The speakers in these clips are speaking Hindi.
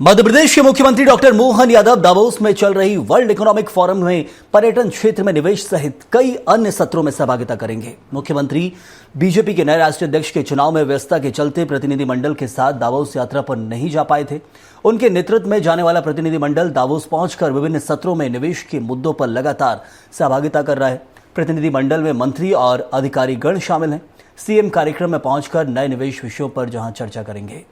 मध्य प्रदेश के मुख्यमंत्री डॉक्टर मोहन यादव दावोस में चल रही वर्ल्ड इकोनॉमिक फोरम में पर्यटन क्षेत्र में निवेश सहित कई अन्य सत्रों में सहभागिता करेंगे। मुख्यमंत्री बीजेपी के नए राष्ट्रीय अध्यक्ष के चुनाव में व्यस्तता के चलते प्रतिनिधिमंडल के साथ दावोस यात्रा पर नहीं जा पाए थे। उनके नेतृत्व में जाने वाला प्रतिनिधिमंडल दावोस पहुंचकर विभिन्न सत्रों में निवेश के मुद्दों पर लगातार सहभागिता कर रहा है। प्रतिनिधिमंडल में मंत्री और अधिकारीगण शामिल हैं। सीएम कार्यक्रम में पहुंचकर नए निवेश विषयों पर जहां चर्चा करेंगे।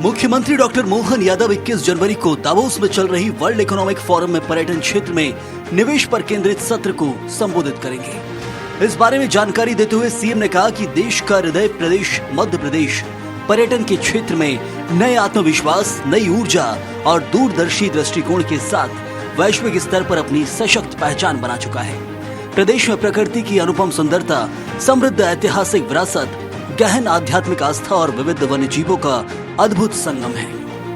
मुख्यमंत्री डॉक्टर मोहन यादव 21 जनवरी को दावोस में चल रही वर्ल्ड इकोनॉमिक फोरम में पर्यटन क्षेत्र में निवेश पर केंद्रित सत्र को संबोधित करेंगे। इस बारे में जानकारी देते हुए सीएम ने कहा कि देश का हृदय प्रदेश मध्य प्रदेश पर्यटन के क्षेत्र में नए आत्मविश्वास, नई ऊर्जा और दूरदर्शी दृष्टिकोण के साथ वैश्विक स्तर पर अपनी सशक्त पहचान बना चुका है। प्रदेश में प्रकृति की अनुपम सुंदरता, समृद्ध ऐतिहासिक विरासत, गहन आध्यात्मिक आस्था और विविध वन्य जीवों का अद्भुत संगम है।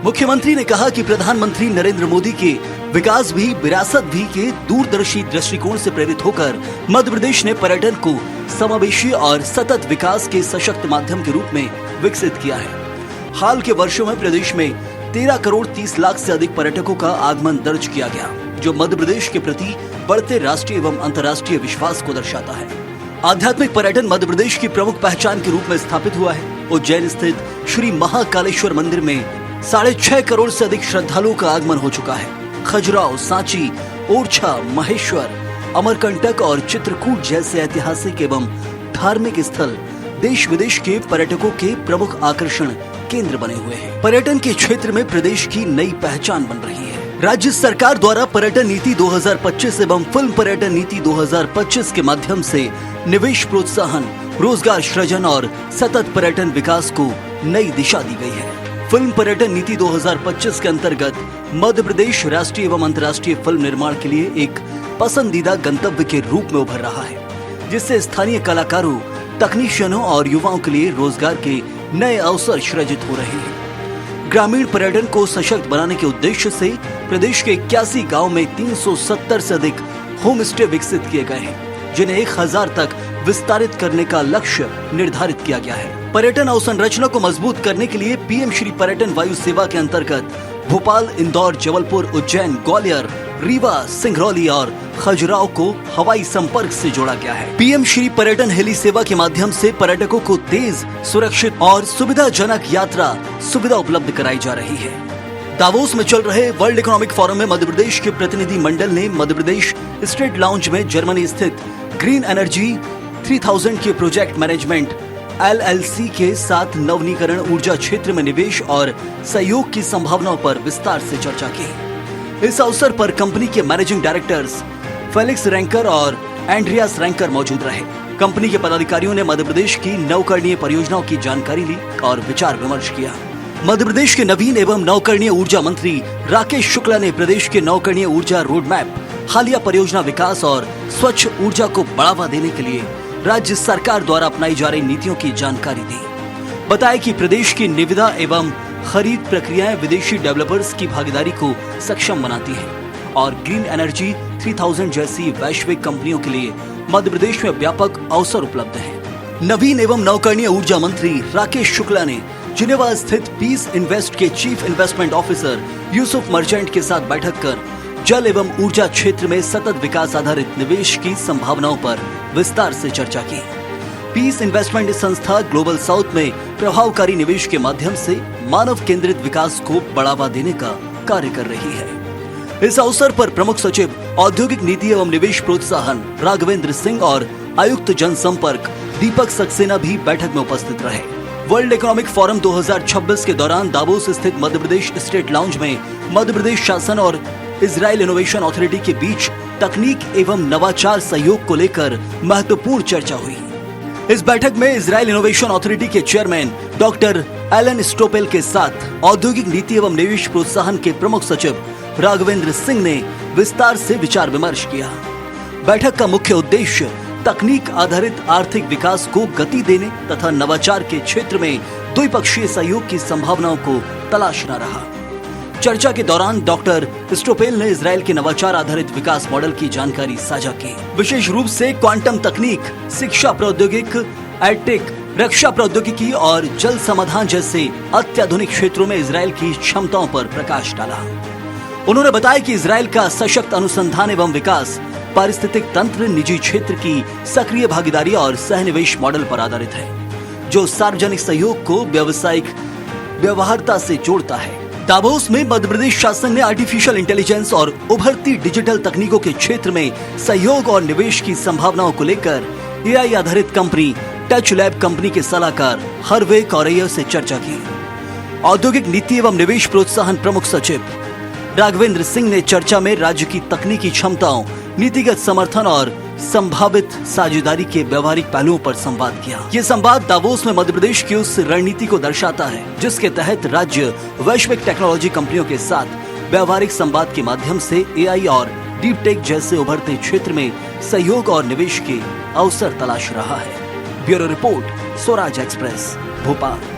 मुख्यमंत्री ने कहा कि प्रधानमंत्री नरेंद्र मोदी के विकास भी विरासत भी के दूरदर्शी दृष्टिकोण से प्रेरित होकर मध्य प्रदेश ने पर्यटन को समावेशी और सतत विकास के सशक्त माध्यम के रूप में विकसित किया है। हाल के वर्षों में प्रदेश में 13 करोड़ 30 लाख से अधिक पर्यटकों का आगमन दर्ज किया गया, जो मध्य प्रदेश के प्रति बढ़ते राष्ट्रीय एवं अंतर्राष्ट्रीय विश्वास को दर्शाता है। आध्यात्मिक पर्यटन मध्य प्रदेश की प्रमुख पहचान के रूप में स्थापित हुआ है। उज्जैन स्थित श्री महाकालेश्वर मंदिर में 6.5 करोड़ से अधिक श्रद्धालुओं का आगमन हो चुका है। खजुराहो, सांची, ओरछा, महेश्वर, अमरकंटक और चित्रकूट जैसे ऐतिहासिक एवं धार्मिक स्थल देश विदेश के पर्यटकों के प्रमुख आकर्षण केंद्र बने हुए हैं। पर्यटन के क्षेत्र में प्रदेश की नई पहचान बन रही है। राज्य सरकार द्वारा पर्यटन नीति 2025 एवं फिल्म पर्यटन नीति 2025 के माध्यम से निवेश प्रोत्साहन, रोजगार सृजन और सतत पर्यटन विकास को नई दिशा दी गई है। फिल्म पर्यटन नीति 2025 के अंतर्गत मध्य प्रदेश राष्ट्रीय एवं अंतर्राष्ट्रीय फिल्म निर्माण के लिए एक पसंदीदा गंतव्य के रूप में उभर रहा है, जिससे स्थानीय कलाकारों, तकनीशियनों और युवाओं के लिए रोजगार के नए अवसर सृजित हो रहे हैं। ग्रामीण पर्यटन को सशक्त बनाने के उद्देश्य से प्रदेश के 81 गाँव में 370 से अधिक होम स्टे विकसित किए गए हैं, जिन्हें 1000 तक विस्तारित करने का लक्ष्य निर्धारित किया गया है। पर्यटन अवसंरचना को मजबूत करने के लिए पीएम श्री पर्यटन वायु सेवा के अंतर्गत भोपाल, इंदौर, जबलपुर, उज्जैन, ग्वालियर, रीवा, सिंगरौली और खजुराहो को हवाई संपर्क से जोड़ा गया है। पीएम श्री पर्यटन हेली सेवा के माध्यम से पर्यटकों को तेज, सुरक्षित और सुविधाजनक यात्रा सुविधा उपलब्ध कराई जा रही है। दावोस में चल रहे वर्ल्ड इकोनॉमिक फोरम में मध्य प्रदेश के प्रतिनिधि मंडल ने मध्य प्रदेश स्टेट लाउंज में जर्मनी स्थित ग्रीन एनर्जी 3000 के प्रोजेक्ट मैनेजमेंट LLC के साथ नवीनीकरण ऊर्जा क्षेत्र में निवेश और सहयोग की संभावनाओं पर विस्तार से चर्चा की। इस अवसर पर कंपनी के मैनेजिंग डायरेक्टर्स फेलिक्स रैंकर और एंड्रियास रैंकर मौजूद रहे। कंपनी के पदाधिकारियों ने मध्य प्रदेश की नवकरणीय परियोजनाओं की जानकारी ली और विचार विमर्श किया। मध्य प्रदेश के नवीन एवं नवकरणीय ऊर्जा मंत्री राकेश शुक्ला ने प्रदेश के नवकरणीय ऊर्जा रोड मैप, हालिया परियोजना विकास और स्वच्छ ऊर्जा को बढ़ावा देने के लिए राज्य सरकार द्वारा अपनाई जा रही नीतियों की जानकारी दी। बताया कि प्रदेश की निविदा एवं खरीद प्रक्रियाएं विदेशी डेवलपर्स की भागीदारी को सक्षम बनाती हैं और ग्रीन एनर्जी 3000 जैसी वैश्विक कंपनियों के लिए मध्य प्रदेश में व्यापक अवसर उपलब्ध हैं। नवीन एवं नवकरणीय ऊर्जा मंत्री राकेश शुक्ला ने जिनेवा स्थित पीस इन्वेस्ट के chief investment officer Yusuf merchant के साथ बैठक कर जल एवं ऊर्जा क्षेत्र में सतत विकास आधारित निवेश की संभावनाओं पर विस्तार से चर्चा की। पीस इन्वेस्टमेंट संस्था ग्लोबल साउथ में प्रभावकारी निवेश के माध्यम से मानव केंद्रित विकास को बढ़ावा देने का कार्य कर रही है। इस अवसर पर प्रमुख सचिव औद्योगिक नीति एवं निवेश प्रोत्साहन राघवेंद्र सिंह और आयुक्त जनसंपर्क दीपक सक्सेना भी बैठक में उपस्थित रहे। वर्ल्ड इकोनॉमिक फोरम 2026 के दौरान दावोस स्थित मध्य प्रदेश स्टेट लाउंज में मध्य प्रदेश शासन और इजराइल इनोवेशन अथॉरिटी के बीच तकनीक एवं नवाचार सहयोग को लेकर महत्वपूर्ण चर्चा हुई। इस बैठक में इजराइल इनोवेशन अथॉरिटी के चेयरमैन डॉक्टर एलन स्टोपेल के साथ औद्योगिक नीति एवं निवेश प्रोत्साहन के प्रमुख सचिव राघवेंद्र सिंह ने विस्तार से विचार विमर्श किया। बैठक का मुख्य उद्देश्य तकनीक आधारित आर्थिक विकास को गति देने तथा नवाचार के क्षेत्र में द्विपक्षीय सहयोग की संभावनाओं को तलाशना रहा। चर्चा के दौरान डॉक्टर स्टोपेल ने इजराइल के नवाचार आधारित विकास मॉडल की जानकारी साझा की, विशेष रूप से क्वांटम तकनीक, शिक्षा प्रौद्योगिकी, एडटेक, रक्षा प्रौद्योगिकी और जल समाधान जैसे अत्याधुनिक क्षेत्रों में इजराइल की क्षमताओं पर प्रकाश डाला। उन्होंने बताया कि इजराइल का सशक्त अनुसंधान एवं विकास पारिस्थितिक तंत्र, निजी क्षेत्र की सक्रिय भागीदारी और सहनिवेश मॉडल पर आधारित है, जो सार्वजनिक सहयोग को व्यावसायिक व्यवहार्यता से जोड़ता है। दावोस में मध्य प्रदेश शासन ने आर्टिफिशियल इंटेलिजेंस और उभरती डिजिटल तकनीकों के क्षेत्र में सहयोग और निवेश की संभावनाओं को लेकर एआई आधारित कंपनी टच लैब कंपनी के सलाहकार हरवे कौरैया से चर्चा की। औद्योगिक नीति एवं निवेश प्रोत्साहन प्रमुख सचिव राघवेंद्र सिंह ने चर्चा में राज्य की तकनीकी क्षमताओं, नीतिगत समर्थन और संभावित साझेदारी के व्यवहारिक पहलुओं पर संवाद किया। ये संवाद दावोस में मध्य प्रदेश की उस रणनीति को दर्शाता है जिसके तहत राज्य वैश्विक टेक्नोलॉजी कंपनियों के साथ व्यवहारिक संवाद के माध्यम से एआई और डीप टेक जैसे उभरते क्षेत्र में सहयोग और निवेश के अवसर तलाश रहा है। Bureau report, Swaraj express, Bhopal.